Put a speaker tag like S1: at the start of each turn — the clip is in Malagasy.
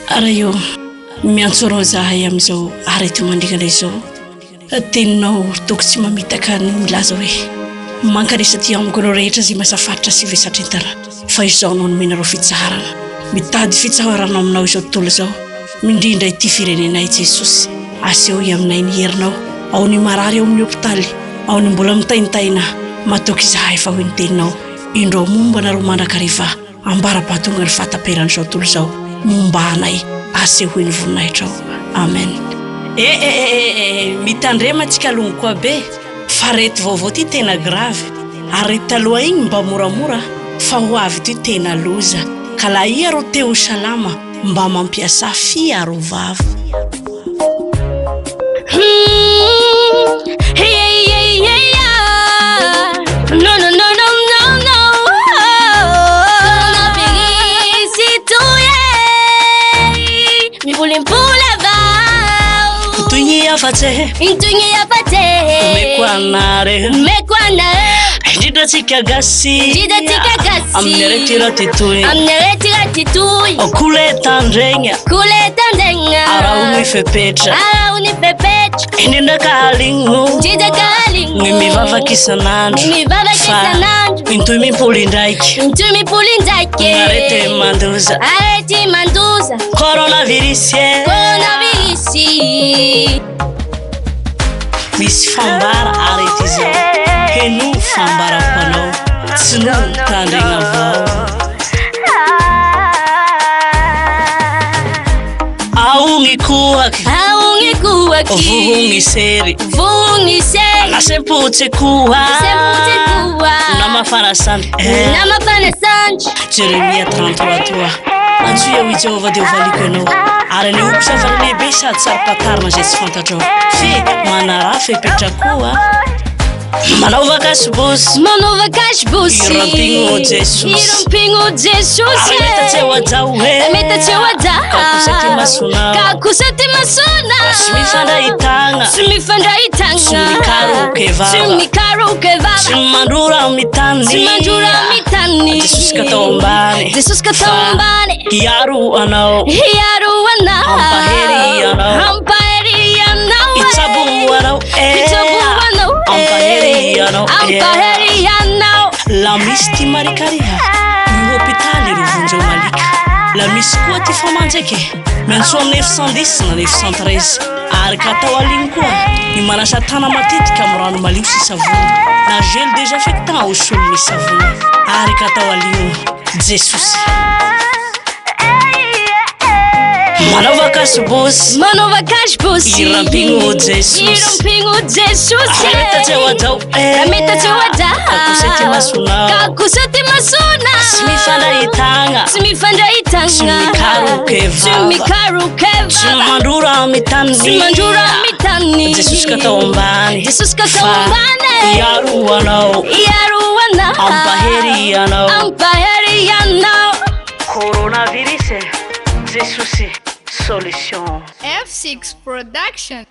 S1: Ara io miantsoro zahay am'izao arety mandrikana izao teninao toko tsy mamitaka ny milaza hoe mankaresa ty amiko rehetra zay masafaritra sy vesatretana fa izao no nomenareo fitsaharana mitady fitsaharana aminao izao tontolo izao mindrindra ity firenenay Jesosy aseho aminay ny herinao ao ny marary ao amin'ny hopitaly ao ny mbola mitaintaina matoky izahay efa ho ny teninao indro momba nareo mandrakariva ambara-pahatonga ny fahataperan'izao tontolo izao momba anay aseho ny voninahitrao amen. Mitandrematsika alongo koa be fa rety vaovao ty tena grave ary taloha igny mba moramora fa ho avy ty tena loza ka la hiaro teo salama mba mampiasa fiaro vava.
S2: Intunya yapate
S1: mekwanare jidatika gasi amneretira titui okuletandrenya arauni fepecha inenda kalingu mimivava kisanandu intumi pulindaiki arete manduza coronavirus misy fambara arety zao heno fambara panao tsy no tandregna vao aogny koaky vohogny sery nasempotsy koa namafana sandry Jeremia 33 antsy eo i Jehova dia valiko ianao ary ny ompo safara lehibe sady saro-patarina zay tsy fantatrao fe manara fepetra koa manao vakasibosy irampigno Jesosy metatsy wajao kakosety masona sy mifandrahitagna sy mikaroke vava sy mandrora mitany Jesosy katao ambany hiaro anao ampaheri anao itsabo anao ampaheri anao la misy ty marikariha ny hôpitaly ro vonjeo malika la misy koa ty famanjake miantsoa amin'ny 910 na 913 ary katao aligny koa ny manasa tana matetika amin'ny rano malio sy savony na gel désinfectant hosolo ny savony ary katao aligny Jesosy manao vakasibosy irampigno Jesosy metatsy wajao kakosety masona sy mifandrahitagna sy mikaroke vava sy mandrora mitany Jesosy katao ambany hiaro anao ampaheri anao coronavirus Jesosy solution.
S3: F6 Production.